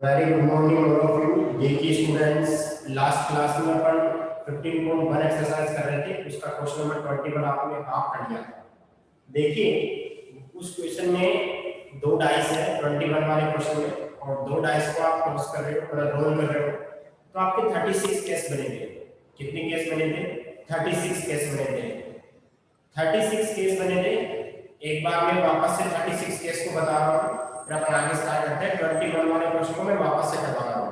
Very good morning all of you. देखिए students, last class में अपन 15.1 exercise कर रहे थे, उसका क्वेश्चन नंबर 21 आपने हाफ कर लिया। देखिए उस क्वेश्चन में दो डाइस है 21 वाले क्वेश्चन में, और दो डाइस को आप टॉस कर रहे हो, मतलब रोल कर रहे हो, तो आपके 36 केस बनेंगे। कितने केस बनेंगे? 36 केस बनेंगे। 36 केस बने थे। एक बार मैं वापस से 36 केस को बता रहा हूँ, फिर अपन आगे स्टार्ट करते हैं। 21 वाले क्वेश्चन को मैं वापस से करवा रहा हूँ,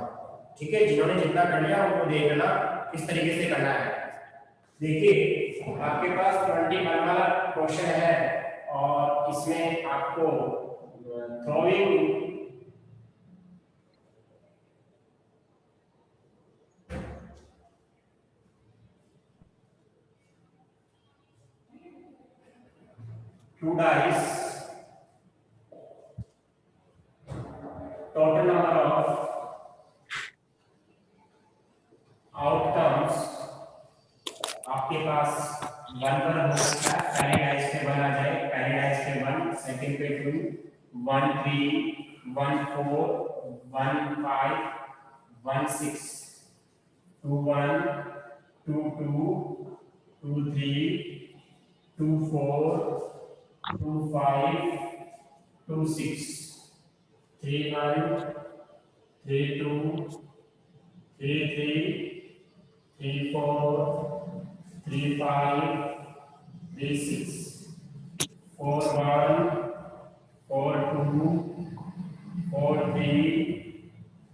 ठीक है? जिन्होंने जितना कर लिया उनको देख लेना किस तरीके से करना है। देखिए आपके पास 21 वाला क्वेश्चन है और इसमें आपको throwing two dice, total number of outcomes आपके पास 1 पर हो सकता है। पहले डाइस पे 1 आ जाए, पहले डाइस पे 1, सेकंड पे 2, 1 3, 1 4, 1 5, 1 6, 2 1, 2 2, 2 3, 2 4, 2 5, 2 6, 3 1, 3 2, 3 3, 3 4, 3 5, 3 6, 4 1, 4 2, 4 3,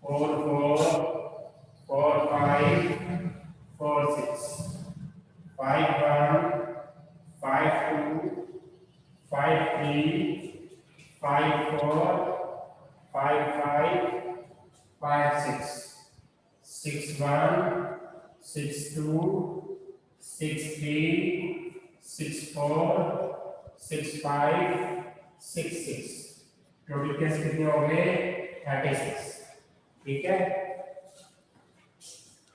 4 4, 4 5, 4 6, 5 1, 5 2, 5 3, 5 4, 5 5, 5 6, 6 1, 6 2, 6 3, 6 4, 6 5, 6 6। टोटल केस कितने हो गए? 36। ठीक है,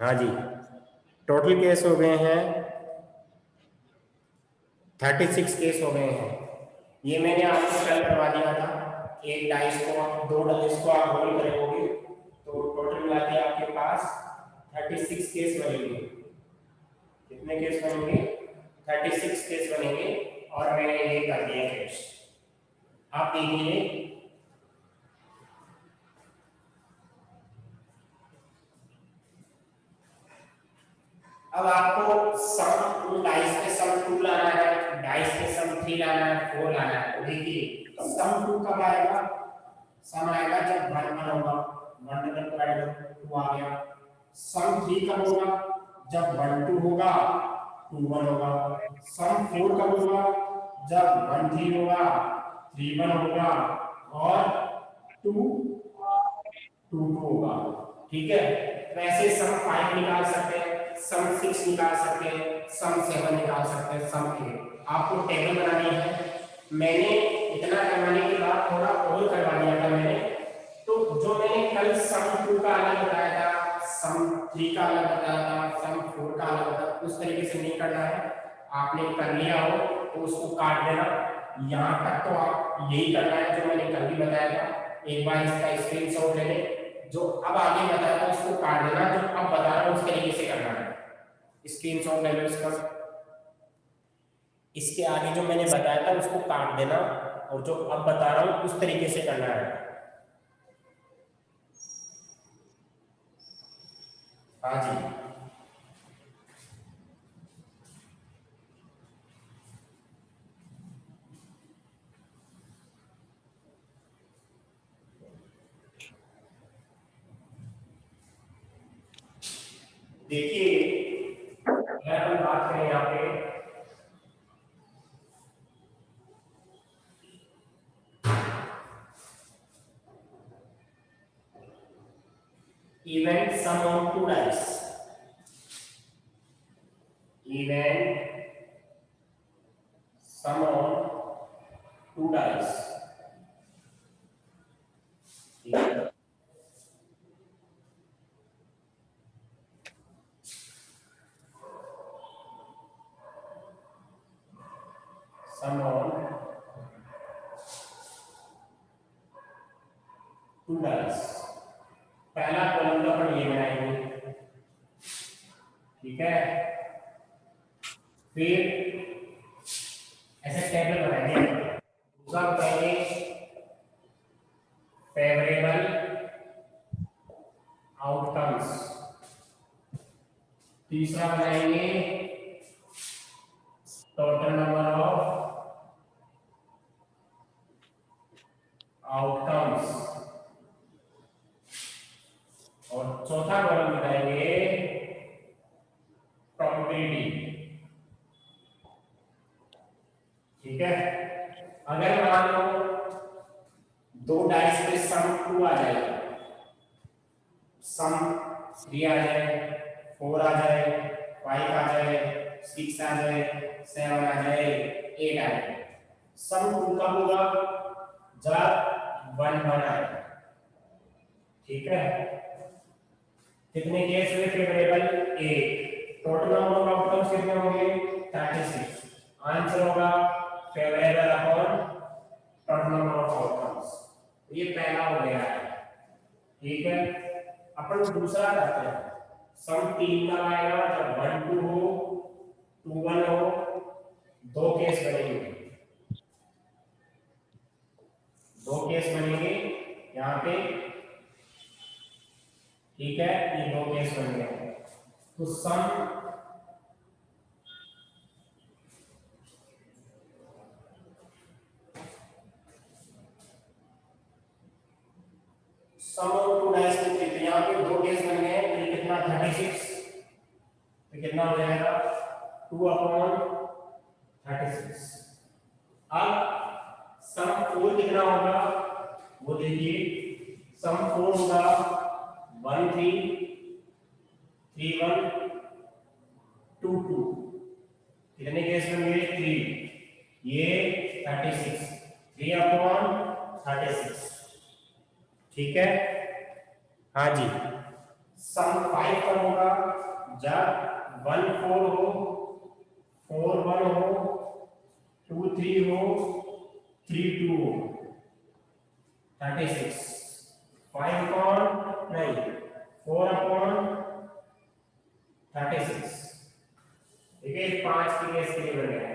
हाँ जी, टोटल केस हो गए हैं 36 केस हो गए हैं। ये मैंने आपको कल करवा दिया था। एक डाइस को आप, दो डाइस को आप रोल करोगे तो टोटल मिला के आपके पास 36 केस बनेंगे। कितने केस बनेंगे? 36 केस बनेंगे, और मैंने ये कर दिया केस। आप देखिए, अब आपको सम डाइस पे सम 2 लाना है, डाइस पे सम 3 लाना है, 4 लाना है। तो देखिए सम 2 कब आएगा? सम आएगा जब 1 1 होगा, 1 डबल पॉइंट 2 आ गया। सम 3 कब होगा? जब 1 2 होगा, 2 1 होगा। सम 4 कब होगा? जब 1 3 होगा, 3 1 होगा, और 2 2 2 होगा। ठीक है, तो ऐसे सम 5 निकाल सकते हैं, सम 6 निकाल सकते हैं, सम 7 निकाल सकते हैं, सम 8। आपको टेबल बनानी है। मैंने इतना करवाने के बाद थोड़ा और करवा दिया था मैंने। तो जो मैंने कल सम 2 का अलग बताया था, सम 3 का अलग बताया था, सम 4 का अलग बताया, उस तरीके से नहीं करना है। आपने कर लिया हो तो उसको काट देना। यहाँ तक तो आप यही करना है जो मैंने कल भी बताया था। एक बार इसका स्क्रीनशॉट ले लें। जो अब आगे बताया था उसको काट देना, जो अब बता रहा हूँ उस तरीके से करना है। स्क्रीनशॉट ले लो इसका। इसके आगे जो मैंने बताया था उसको काट देना, और जो अब बता रहा हूँ उस तरीके से करना है। हाँ जी, देखिए अगर हम बात करें यहाँ पे, event sum on 2 dice, event sum on 2 dice, sum on 2 dice। पहला कॉलम तो अपन ये बनाएंगे, ठीक है। फिर ऐसे टेबल बनाएंगे, दूसरा बनाएंगे फेवरेबल आउटकम्स, तीसरा बनाएंगे टोटल नंबर ऑफ आउटकम्स, और चौथा कॉलम बनाएंगे प्रोबेबिलिटी, ठीक है। अगर मान लो दो डाइस पे सम 2 आ जाए, सम 3 आ जाए, 4 आ जाए, 5 आ जाए, 6 आ जाए, 7 आ जाए, 8 आ जाए, सम 2 कब होगा? जब 1 1 आए, ठीक है। कितने केस हुए favourable? 1। Total number of outcomes कितने होंगे? 36। आंसर होगा favourable upon total number of outcomes. ये पहला हो गया है, ठीक है। अपन दूसरा करते हैं, सम 3 का आएगा जब 1 2 हो, 2 1 हो, दो केस बनेंगे, दो केस बनेंगे यहाँ पे, ठीक है। ये दो केस बन गए, तो सम सम ऑफ टू डाइस में थे, तो यहाँ पे दो केस बन गए, तो ये कितना 36, तो कितना हो जाएगा 2 अपॉन 36। अब सम 4 कितना होगा वो देखिए, सम 4 होगा 1 3 3 1 2 2, कितने केस बन गए 3, ये 36, 3 अपॉन 36, ठीक है। हाँ जी, सम 5 कब होगा? जब 1 4 हो, 4 1 हो, 2 3 हो, 3 2 हो, 36, 5 अपॉन नहीं 4 अपॉन 36, ठीक है। 5 के केस के लिए बन गया है।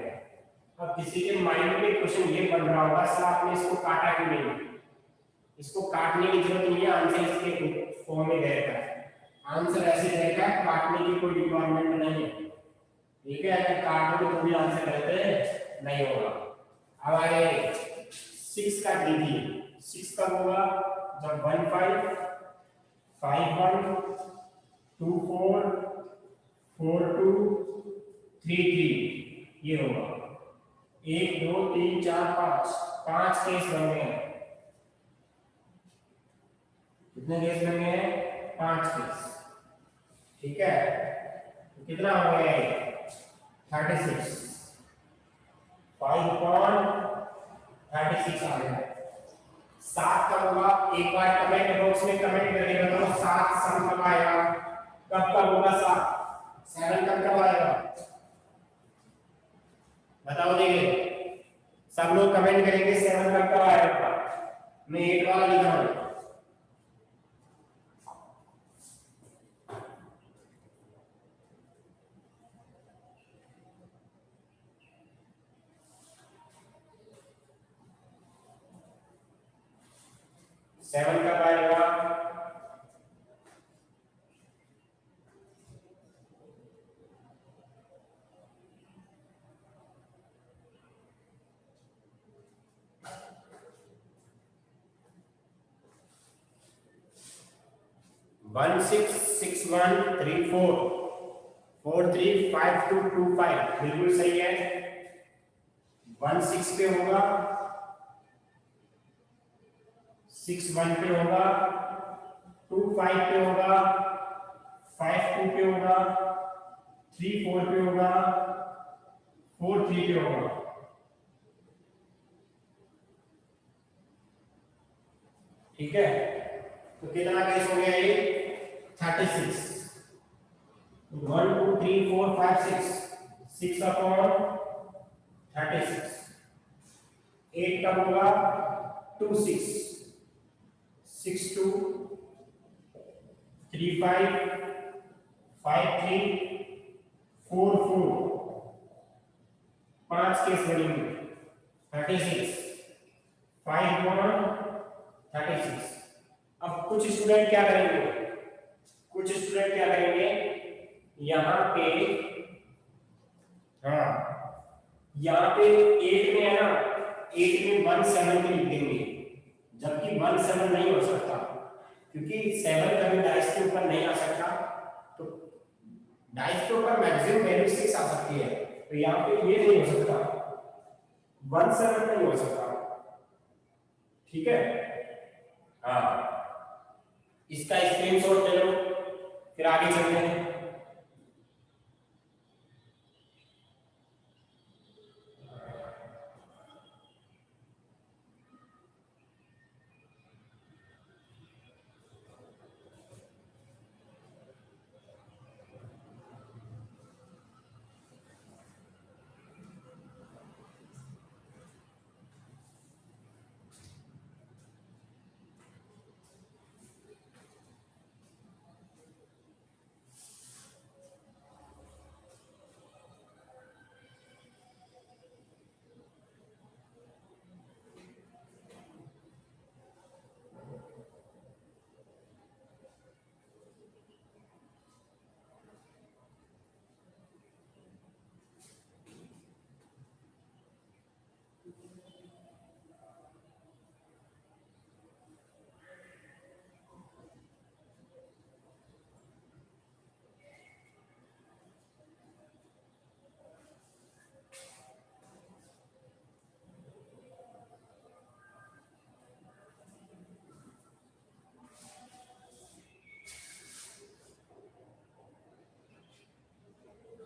अब किसी के माइंड में क्वेश्चन ये बन रहा होगा, सर आपने इसको काटा क्यों नहीं? इसको काटने की जरूरत नहीं है, आंसर इसके फॉर्म में रहेगा, आंसर ऐसे रहेगा, काटने की कोई रिक्वायरमेंट नहीं है, ठीक है। अगर काटो तो भी आंसर रहते नहीं होगा। अब आगे 6 का देखिए, 6 कब होगा? जब 1 5 5 1 2 4 4 2 3 3, ये होगा 1 2 3 4 5, 5 केस बन गए, कितने केस बन गए? 5 केस, ठीक है। तो कितना हो गया? 36, 5 अपॉन 36 आ गया। 7 कब होगा? एक बार कमेंट बॉक्स में कमेंट करके बताओ 7 सम कब आएगा? कब कब होगा 7? 7 कब आएगा बताओ, देखिए सब लोग कमेंट करेंगे 7 कब आएगा। मैं 8 वाला लिख रहा हूं, सेवन कब आएगा? वन सिक्स 6 1 3 4 4 3 5 2 2 5, बिल्कुल सही है। 1 6 पे होगा, 6 1 पे होगा, 2 5 पे होगा, 5 2 पे होगा, 3 4 पे होगा, 4 3 पे होगा, ठीक है। तो कितना केस हो गया ये? 36, 1 2 3 4 5 6, 6 अपॉन 36, 8 कब होगा? 2 6 6 2 5 5 3 4 4 5 केस बनेंगे 36 5 1 36। अब कुछ स्टूडेंट क्या करेंगे यहाँ पे, हाँ यहाँ पे 8 में है ना, 8 में 1 7 लिख देंगे, जबकि 1 7 नहीं हो सकता क्योंकि 7 कभी डाइस के ऊपर नहीं आ सकता। तो डाइस के ऊपर मैक्सिमम वैल्यू 6 आ सकती है, तो यहाँ पे ये नहीं हो सकता, 1 7 नहीं हो सकता। ठीक है, हाँ इसका स्क्रीनशॉट ले लो, फिर आगे चलते हैं।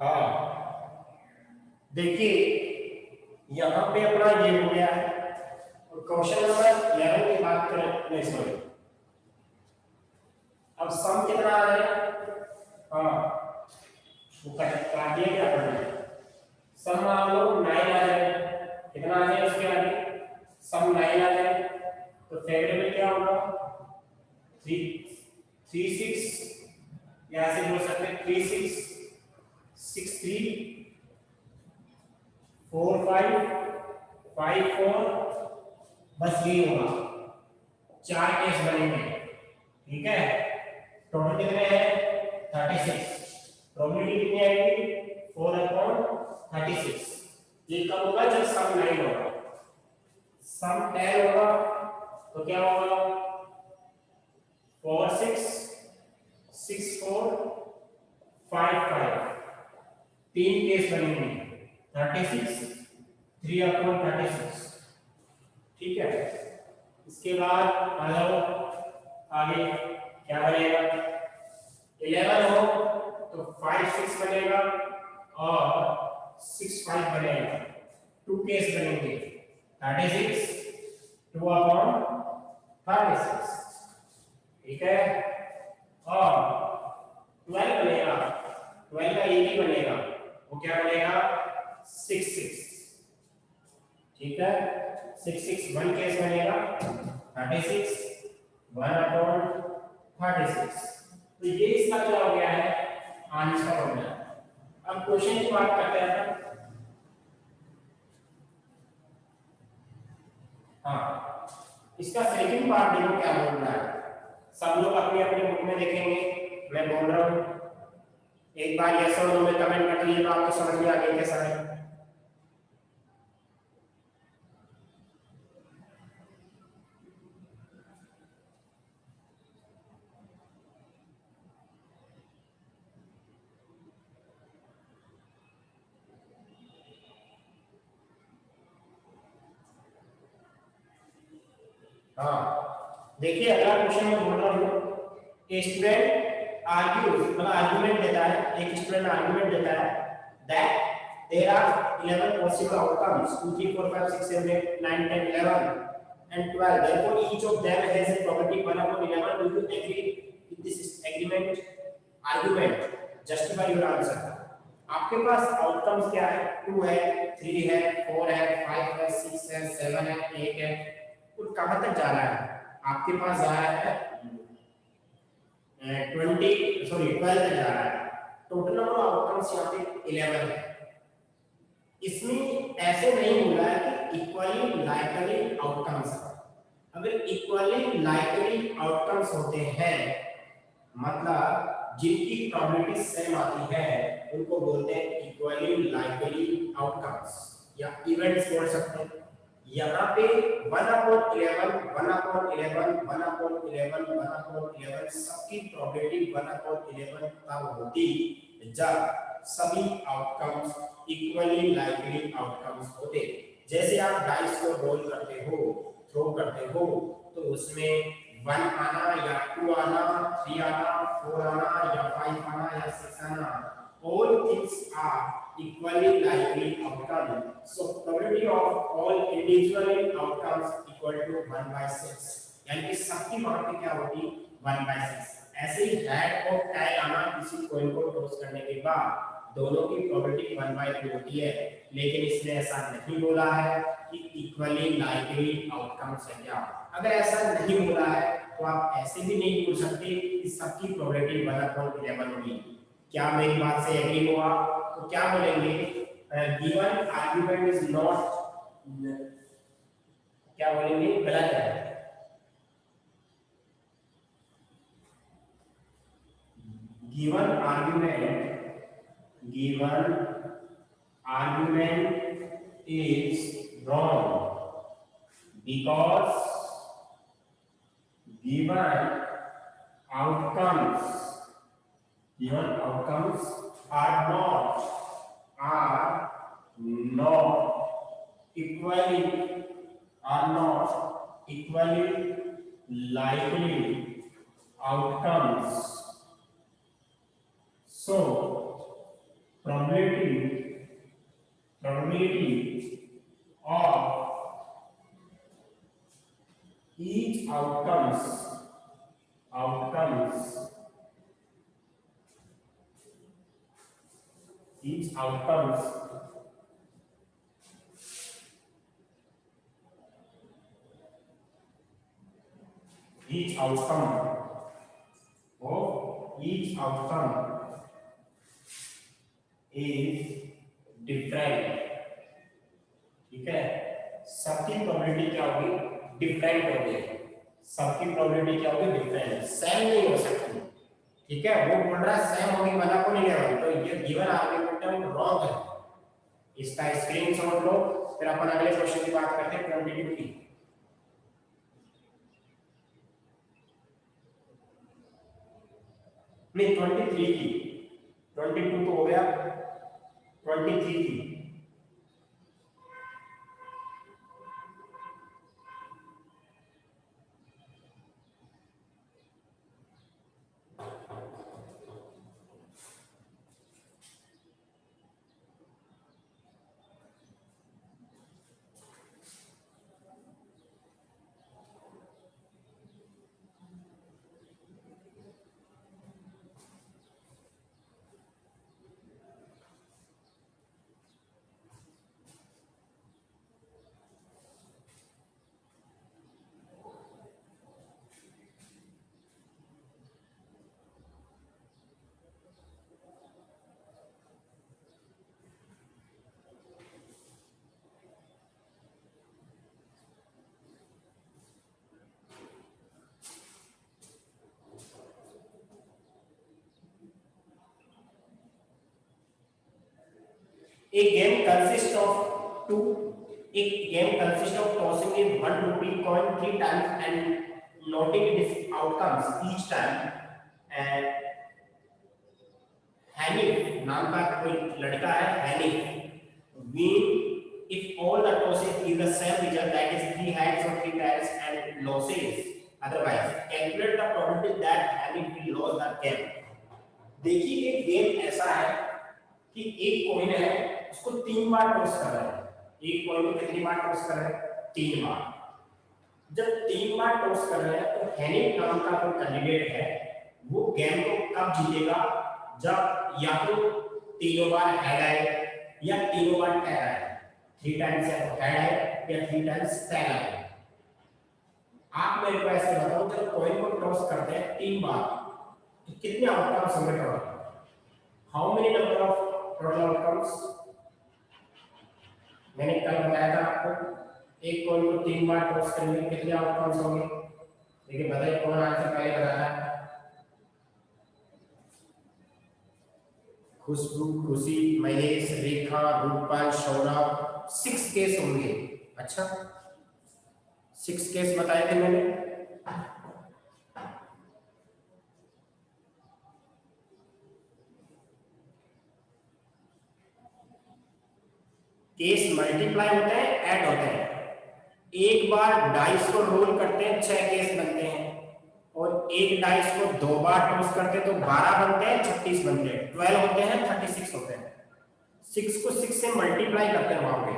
हाँ देखिए यहाँ पे अपना ये हो गया है, और क्वेश्चन नंबर 11 की बात करें, नहीं सॉरी, अब सम कितना आ रहा है, हाँ वो काट दिया क्या करना है, सम मान लो 9 आ जाए, कितना आ जाए उसके आगे, सम 9 आ जाए, तो फेवरेबल क्या होगा 3 3 6, यहाँ से बोल सकते हैं 3 6 6 3 4 5 5 4, बस ये होगा, 4 केस बनेंगे। ठीक है, टोटल कितने हैं 36, प्रोबेबिलिटी कितनी आएगी 4/36। ये कब होगा जब सम 9 होगा, सम 10 होगा तो क्या होगा 4 6 6 4 5 5, 3 केस बनेंगे 36 3/36। ठीक है, इसके बाद आ जाओ आगे, क्या बनेगा 11 हो तो 5 6 बनेगा और 6 5 बनेगा, 2 केस बनेंगे 36 2/36। ठीक है, और 12 बनेगा, 12 का एक ही बनेगा, वो क्या बनेगा 6 6। ठीक है, 6 6 1 केस बनेगा 36 1/36। तो ये इसका क्या हो गया है, आंसर हो गया। अब क्वेश्चन की बात करते हैं। हाँ, इसका सेकंड पार्ट देखो क्या बोल रहा है, सब लोग अपने अपने बुक में देखेंगे, मैं बोल रहा हूँ, एक बार यस और नो में कमेंट कर दीजिए तो आपको समझ में आ गया कैसा है। हाँ देखिए, अगला क्वेश्चन मैं बोल रहा हूँ, स्टूडेंट आर्ग्यूज, मतलब आर्गुमेंट देता है, एक स्टूडेंट आर्गुमेंट देता है that there are 11 possible outcomes 2 3 4 5 6 7 8 9 10 11 and 12, therefore each of them has a probability 1/11। do you agree with this agreement argument, justify your answer। आपके पास आउटकम्स क्या है, 2 है 3 है 4 है 5 है 6 है 7 है 8 है, और कहां तक जा रहा है, आपके पास जा रहा है 20 सॉरी 12 तक जा रहा है, टोटल नंबर ऑफ आउटकम्स यहाँ पे 11 है। इसमें ऐसे नहीं बोला है कि इक्वली लाइकली आउटकम्स। अगर इक्वली लाइकली आउटकम्स होते हैं मतलब जिनकी प्रोबेबिलिटी सेम आती है उनको बोलते हैं इक्वली लाइकली आउटकम्स या इवेंट्स बोल सकते हैं। यहाँ पे 1/11 1/11 1/11 1/11 सबकी प्रोबेबिलिटी 1/11 तब होती जब सभी आउटकम्स इक्वली लाइकली आउटकम्स होते। जैसे आप डाइस को रोल करते हो, थ्रो करते हो, तो उसमें 1 आना या 2 आना, 3 आना, 4 आना या 5 आना या 6 आना, all things are equally likely outcome. So probability of all individual outcomes equal to 1/6. यानी कि सबकी वहां पे क्या होगी 1/6। ऐसे ही हेड और टेल आना किसी कॉइन को टॉस करने के बाद दोनों की प्रोबेबिलिटी 1/2 होती है, लेकिन इसने ऐसा नहीं बोला है कि इक्वली लाइकली आउटकम्स है क्या। अगर ऐसा नहीं बोला है तो आप ऐसे भी नहीं बोल सकते कि सबकी प्रोबेबिलिटी 1/11 होगी। क्या मेरी बात से एग्री हुआ? तो क्या बोलेंगे गिवन आर्गुमेंट इज नॉट, क्या बोलेंगे गलत है। Given argument is wrong because given outcomes are not equally likely outcomes. So probability of each outcomes each outcome is different। ठीक है, सबकी प्रोबेबिलिटी क्या होगी डिफरेंट होगी, सबकी प्रोबेबिलिटी क्या होगी डिफरेंट, सेम नहीं हो सकती। ठीक है, वो बोल रहा है सेम होगी 1/11, तो ये गिवन आर्गुमेंट है वो रॉन्ग है। इसका स्क्रीनशॉट लो, फिर अपन अगले क्वेश्चन की बात करते हैं 22 की। नहीं 23 की, 22 तो हो गया, 23 की। A game consists of tossing a 1 rupee coin 3 times and noting its outcomes each time। And Hanif नाम का कोई लड़का है, Hanif win if all the tosses give the same result, that is 3 heads or 3 tails and losses otherwise calculate the probability that Hanif will lose the game। देखिए एक game ऐसा है कि एक कॉइन है, उसको 3 बार टॉस कर रहे हैं। एक कॉइन को कितनी बार टॉस कर रहे हैं 3 बार। जब 3 बार टॉस कर रहे हैं तो हैनिक नाम का कोई कैंडिडेट है, वो गेम को कब जीतेगा जब या तो तीनों बार हेड आए या तीनों बार टेल आए। 3 टाइम्स या तो हेड आए या 3 टाइम्स टेल आए। आप मेरे को ऐसे बताओ, जब कॉइन को टॉस करते हैं 3 बार तो कितने आउटकम्स होंगे total? How many number of total outcomes? मैंने कल बताया था आपको एक कॉइन को 3 बार टॉस करने के कितने आउटकम्स होंगे। देखिए बताइए कौन आंसर पहले बताता है। खुशबू, खुशी, महेश, रेखा, रूपल, सौरभ। 6 केस होंगे। अच्छा 6 केस बताए थे मैंने। केस मल्टीप्लाई होते हैं, ऐड होते हैं। एक बार डाइस को रोल करते हैं 6 केस बनते हैं, और एक डाइस को 2 बार टॉस करते हैं तो 12 बनते हैं, 36 बनते हैं, 12 होते हैं, 36 होते हैं। 6 को 6 से मल्टीप्लाई करते हैं वहां पे,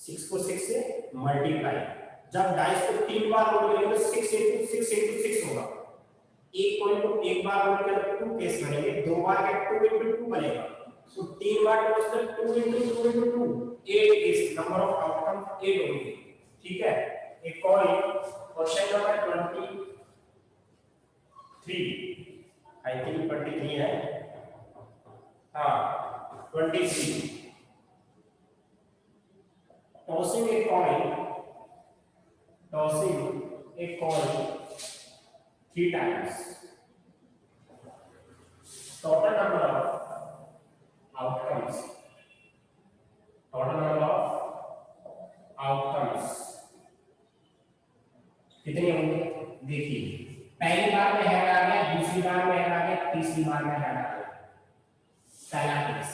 6 को 6 से मल्टीप्लाई। जब डाइस को 3 बार रोल करेंगे तो 6 into 6 into 6 होगा। एक कॉइन को एक बार रोल कर 2 केस बनेंगे, 2 बार के 2 into 2 बनेगा। तो 3 बार टॉस कर 2 into 2 into 2 8 case, number of outcome 8 होंगे। ठीक है। एक और क्वेश्चन नंबर 23, आई थिंक 23 है, हाँ 23। Tossing a coin, tossing a coin 3 times, total number of outcomes, total number of outcomes कितने होंगे? देखिए पहली बार में हेड आ गया, दूसरी बार में हेड आ गया, तीसरी बार में हेड आ गया। पहला केस,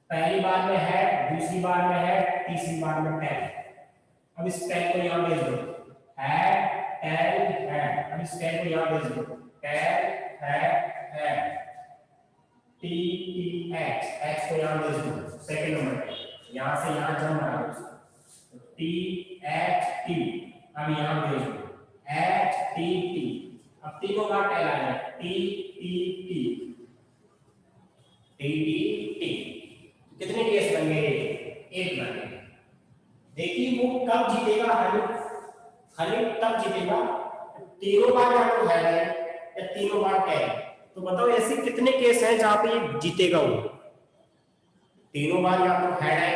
पहली बार में हेड, दूसरी बार में हेड, तीसरी बार में टेल। अब इस टेल को यहां भेज दो, हेड टेल हेड। अब इस टेल को यहां भेज दो, tail head head, T T x, x को यहां भेज दो सेकंड नंबर पे, यहां से यहां जंप मारो, तो टी एच टी। अब यहां भेज दो एच टी टी। अब तीनों बार टेल आ जाए, T T T T T T. कितने केस बन गए? एक बन गए। देखिए वो कब जीतेगा हनीफ? हनीफ तब जीतेगा तीनों बार या तो हेड है या तीनों बार टेल। तो बताओ ऐसे कितने केस हैं जहां पे ये जीतेगा वो? तीनों बार या तो हेड है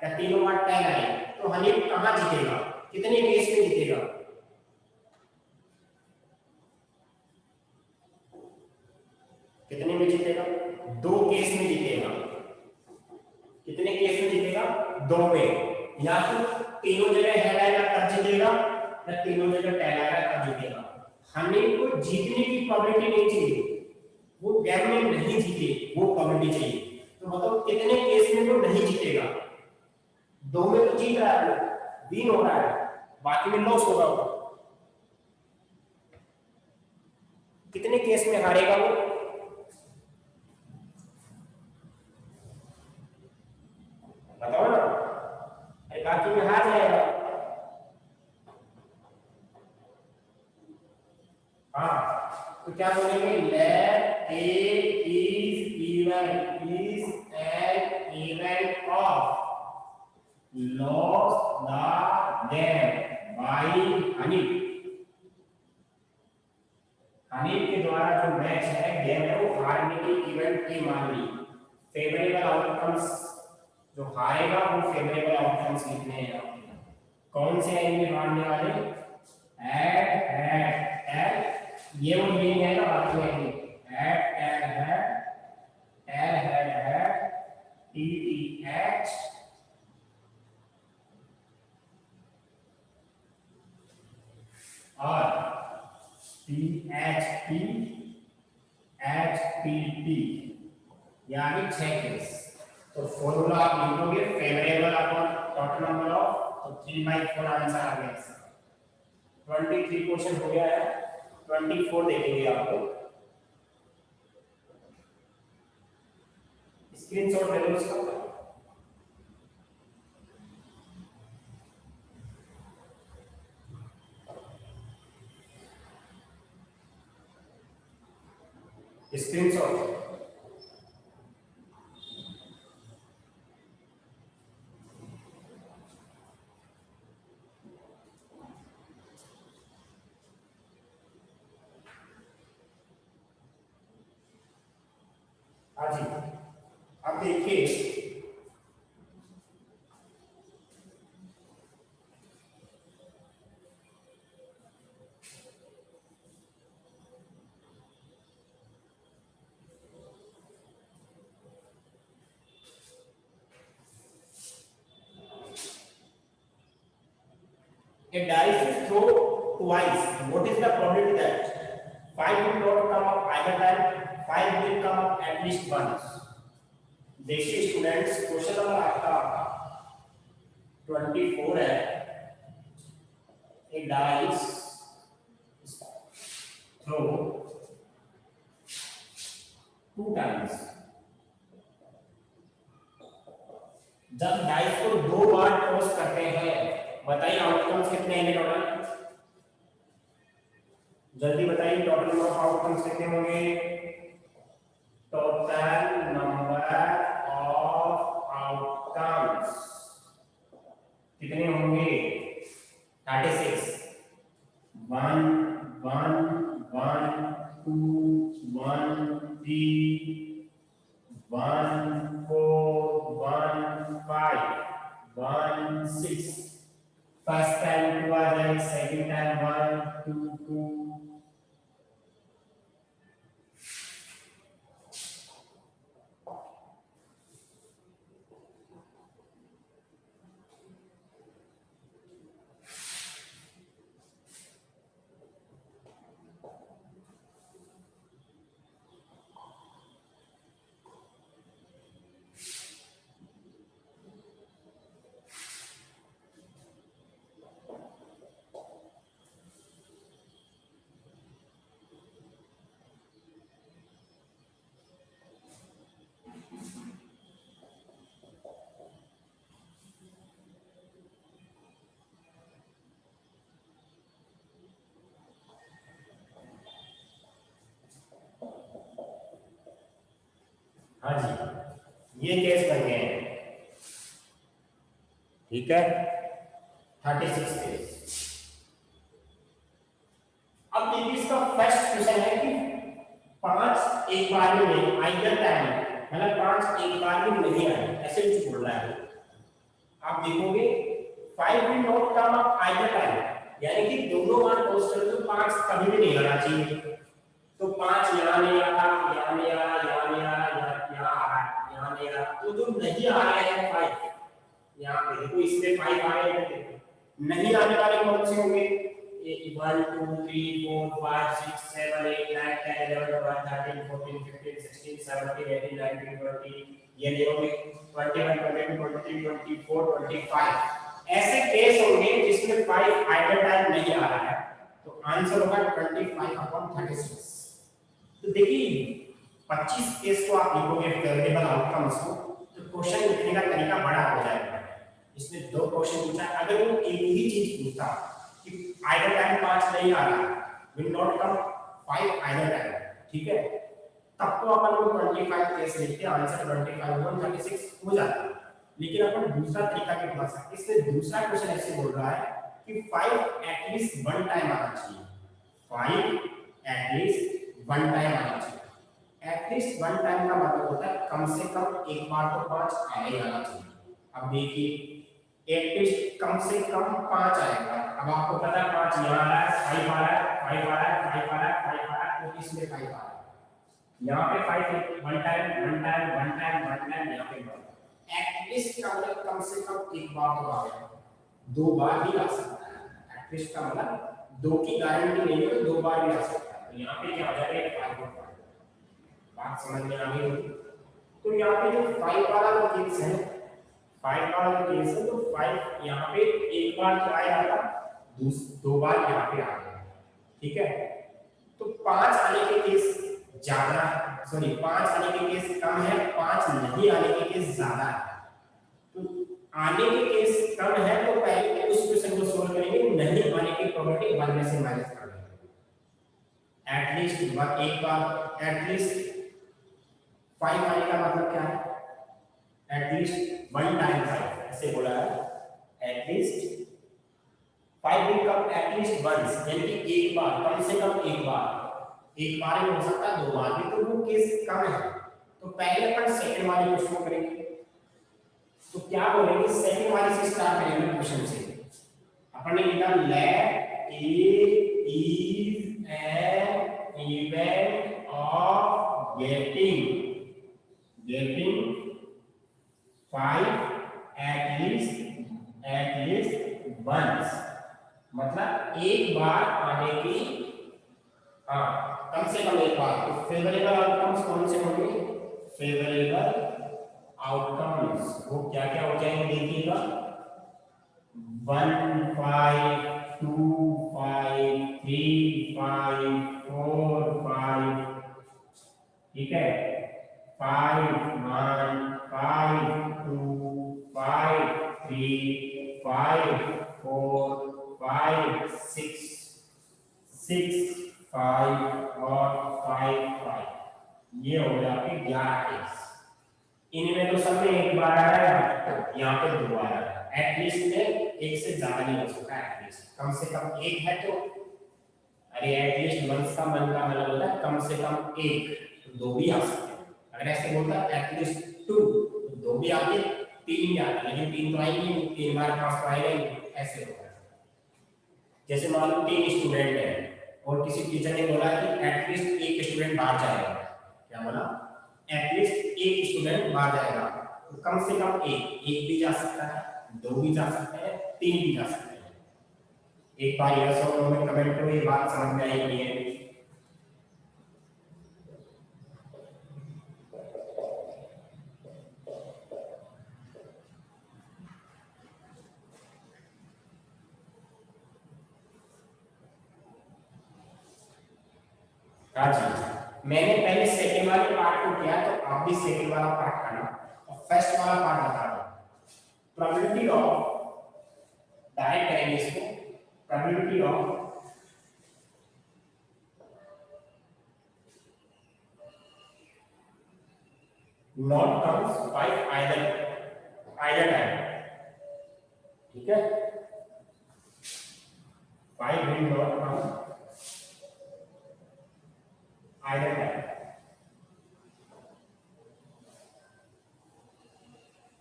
या तीनों बार टेल है, तो हनीफ कहां जीतेगा? कितने केस में जीतेगा? कितने में जीतेगा? 2 केस में जीतेगा। कितने केस में जीतेगा? 2 में। या तो तीनों जगह हेड आएगा तब जीतेगा, या तीनों जगह टेल आएगा तब जीतेगा। हनीफ को जीतने की प्रोबेबिलिटी नहीं चाहिए, वो गेम में नहीं जीते, वो प्रोबेबिलिटी चाहिए। तो बताओ कितने केस में वो नहीं जीतेगा? 2 में तो जीत रहा है, विन हो रहा है, बाकी में लॉस होगा वो। कितने केस में हारेगा वो? बताओ ना, बाकी में हार जाएगा। हाँ तो क्या बोलेंगे? Let A is even is an event of loss the game by Hanif. Hanif के द्वारा जो मैच है, गेम है, वो हारने की इवेंट की मान ली। फेवरेबल आउटकम्स, जो हारेगा वो फेवरेबल आउटकम्स लिखने हैं। कौन से हैं इनमें हारने वाले? एड एड एड, ये वो ये है ना, बाकी है एड एड है, एल हेड है, टी टी एच, और T H P H P T, यानी 6 केस। तो फॉर्मूला आप लिखोगे favourable upon total number of, तो 3/4 आंसर आ गया इसका। 23 क्वेश्चन हो गया है, 24 देखेंगे आपको। स्क्रीनशॉट ले लो इसका। स्क्रीनशॉट। हाँ जी, अब देखिए a dice is thrown twice. What is the probability that 5 will not come up either time? 5 will come up at least once. देखिए स्टूडेंट्स, क्वेश्चन नंबर आपका 24 है। A dice throw 2 times। जब dice को 2 बार toss करते हैं, बताइए outcomes कितने आएंगे टोटल? जल्दी बताइए, टोटल नंबर ऑफ आउटकम्स कितने होंगे? टोटल नंबर ऑफ आउटकम्स कितने होंगे? 36। 1 1 1 2 1 3 1 4 1 5 1 6। फर्स्ट टाइम 2 आ जाए, सेकंड टाइम 1 2 2। हाँ जी, ये केस बन गए हैं, ठीक है, 36 केस। अब देखिए इसका फर्स्ट क्वेश्चन है कि 5 एक बार में नहीं, आइदर टाइम, मतलब 5 एक बार में नहीं आए, ऐसे कुछ बोल रहा है। आप देखोगे 5 will not come up either time, यानी कि दोनों बार टॉस करो तो 5 कभी भी नहीं आना चाहिए। तो 5 यहाँ नहीं आ रहा, यहाँ नहीं आ रहा, यहाँ नहीं आ रहा, यहाँ आ रहा है, यहाँ नहीं आ रहा। तो जो नहीं आ रहे हैं 5, यहाँ पे देखो इसमें 5 आ रहे हैं, नहीं आने वाले कौन से होंगे? 1 2 3 4 5 6 7 8 9 10 11 12 13 14 15 16 17 18 19 20, ये नहीं होंगे। 21 22 23 24 25 ऐसे केस होंगे जिसमें 5 आइडल टाइम नहीं आ रहा है, तो आंसर होगा 25/36। तो देखिए 25 केस को आप लिखोगे फेवरेबल आउटकम्स को, तो क्वेश्चन लिखने का तरीका बड़ा हो जाएगा। इसमें 2 क्वेश्चन पूछा, अगर वो एक ही चीज पूछता कि आइडल टाइम 5 नहीं आ रहा, will not come 5 idle time, ठीक है, तब तो अपन लोग 25 केस लिखते, आंसर 25/36 हो जाता। लेकिन अपन दूसरा तरीका भी अपना सकते। इसमें दूसरा क्वेश्चन ऐसे बोल रहा है कि 5 एटलीस्ट 1 टाइम आना चाहिए, 5 एटलीस्ट 1 टाइम आना चाहिए। एटलीस्ट 1 टाइम का मतलब होता है कम से कम एक बार तो 5 आना ही आना चाहिए। अब देखिए एटलीस्ट कम से कम 5 आएगा। अब आपको पता है 5 यहाँ आ रहा है, 5 आ रहा है, 5 आ रहा है, 5 आ रहा है, 5 आ रहा है, तो इसमें 5 आ रहा है। यहाँ पे 5 1 टाइम 1 टाइम 1 टाइम 1 टाइम, यहाँ पे 1। एटलीस्ट का मतलब कम से कम एक बार तो आएगा, 2 बार भी आ सकता है। एटलीस्ट का मतलब 2 की गारंटी नहीं है, तो 2 बार भी आ सकता है। तो यहाँ पे क्या हो जाएगा? 5 और 5। बात समझ में आ गई? तो यहाँ पे जो 5 वाला जो केस है, 5 वाला जो केस है, तो 5 यहाँ पे एक बार क्या आएगा, 2 बार यहाँ पे आ गया, ठीक है। तो 5 आने के केस ज्यादा, सॉरी 5 आने के केस कम है, 5 नहीं आने के केस ज्यादा है। तो आने के केस कम है तो पहले उस क्वेश्चन को सोल्व करेंगे, नहीं आने की प्रोबेबिलिटी 1 में से माइनस कर देंगे। एटलीस्ट एक बार, एटलीस्ट 5 आने का मतलब क्या है? एटलीस्ट 1 टाइम 5, ऐसे बोला है। At least 5 will come at least once, यानी कि एक बार, कम से कम एक बार। एक बार ही हो सकता है, 2 बार भी, तो वो केस कम है। तो तो पहले अपन सेकंड वाले क्वेश्चन को करेंगे। तो क्या बोलेंगे, सेकंड वाले से स्टार्ट करेंगे क्वेश्चन से। अपन ने लिखा lab is an event of getting 5 at least once, मतलब एक बार आने की, हाँ कम से कम एक बार। तो फेवरेबल आउटकम्स कौन से होंगे, फेवरेबल आउटकम्स वो क्या क्या हो जाएंगे देखिएगा, 1 5 2 5 3 5 4 5, ठीक है, 5 1 5 2 5 3 5 4 5 6 6 5 और 5 5, ये हो गया आपके 11 केस। इनमें तो सब में एक बार आ रहा है, यहाँ पे 2 बार आ रहा है। एटलीस्ट में एक से ज्यादा नहीं हो सकता, एटलीस्ट कम से कम एक है तो, अरे एटलीस्ट वंस का मन का मतलब होता है कम से कम एक, तो 2 भी आ सकते हैं। अगर ऐसे बोलता एटलीस्ट 2 तो 2 भी आते, 3 भी आते, लेकिन 3 तो आएंगे नहीं, 3 बार 5 तो आएगा ही, ऐसे होगा। जैसे मान लो 3 स्टूडेंट है और किसी टीचर ने बोला कि एटलीस्ट एक स्टूडेंट बाहर जाएगा, क्या बोला, एटलीस्ट एक स्टूडेंट बाहर जाएगा, तो कम से कम एक भी जा सकता है, 2 भी जा सकते हैं, 3 भी जा सकते हैं। एक बार यस और नो में कमेंट करो, ये बात समझ में आई नहीं है। मैंने पहले सेकंड वाले पार्ट को किया, तो आप भी सेकंड वाला पार्ट करना और फर्स्ट वाला पार्ट बता दो। प्रोबेबिलिटी ऑफ, डायरेक्ट करेंगे इसको, probability of not comes by either time, ठीक है, 5 will not come either time,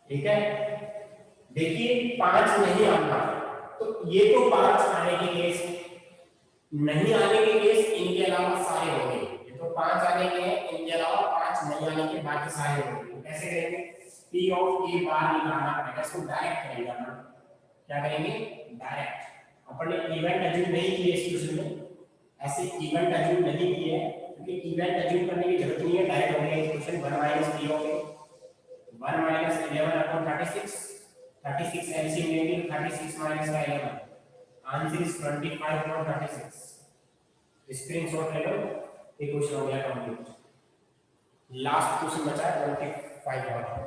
ठीक है। देखिए 5 नहीं आता, तो ये तो 5 आने के केस, नहीं आने के केस इनके अलावा सारे होंगे। ये तो 5 आने के हैं, इनके अलावा 5 नहीं आने के बाकी सारे होंगे। तो कैसे करेंगे, P ऑफ A बार निकालना पड़ेगा, इसको डायरेक्ट करेंगे अपन। क्या करेंगे, डायरेक्ट। अपन ने इवेंट अज्यूम नहीं किए इस क्वेश्चन में, ऐसे इवेंट अज्यूम नहीं किए हैं, क्योंकि इवेंट अज्यूम करने की जरूरत नहीं है, डायरेक्ट हो गया इस question. 1 minus P of A 1 minus 11 upon 36, 36 LCM लेंगे, 36 minus का 11, आंसर इज 25 upon 36। स्क्रीनशॉट ले लो, ये क्वेश्चन हो गया कंप्लीट। लास्ट क्वेश्चन बचा है 25 और।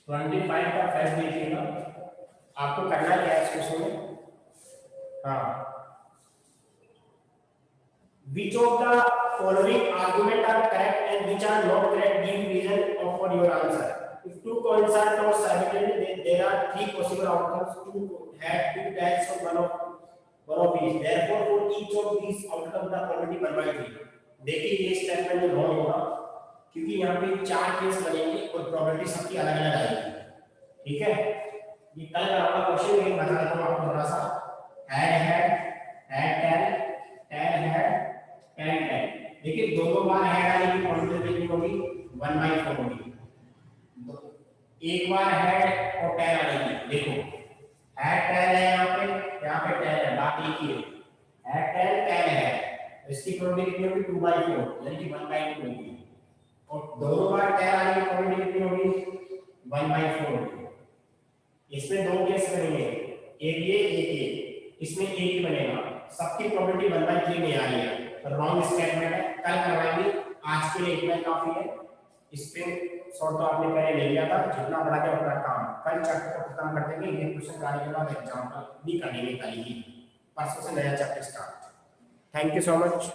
25 का फैक्ट देखिएगा, आपको करना क्या है इस क्वेश्चन में, हाँ, which of the following argument are correct and which are not correct, give reason for your answer. If two coins are tossed simultaneously, there are 3 possible outcomes, two have 2 tails of one of each, therefore for each of these outcomes the probability 1/3। देखिए ये statement wrong होगा, क्योंकि यहाँ पे 4 case बनेंगे और probability सबकी अलग अलग आएगी, ठीक है। ये कल का आपका क्वेश्चन है, बता देता हूँ आपको थोड़ा सा, head head head tail tail head tail tail. देखिए दोनों बार हेड आने की प्रोबेबिलिटी कितनी होगी 1/4 होगी। एक बार हेड और टेल आने की, देखो हेड टेल है यहाँ पे टेल है, बात एक ही है, हेड टेल है, तो इसकी प्रोबेबिलिटी कितनी होगी 2/4 यानी कि 1/2 होगी। और दोनों बार टेल आने की प्रोबेबिलिटी कितनी होगी 1/4 होगी। इसमें दो केस बनेंगे, एक ये एक ये, इसमें एक ही बनेगा, सबकी प्रोबेबिलिटी 1/3 में आ रही है, तो रॉन्ग स्टेटमेंट है, कल करवाएंगे, आज के लिए इतना ही काफी है। इस पे सॉल्व तो आपने पहले ले लिया था, जितना बड़ा है उतना काम, कल चैप्टर को खत्म कर देंगे, ये क्वेश्चन आने के बाद एग्जाम्पल भी कर लेंगे कल ही, परसों से नया chapter start. Thank you so much.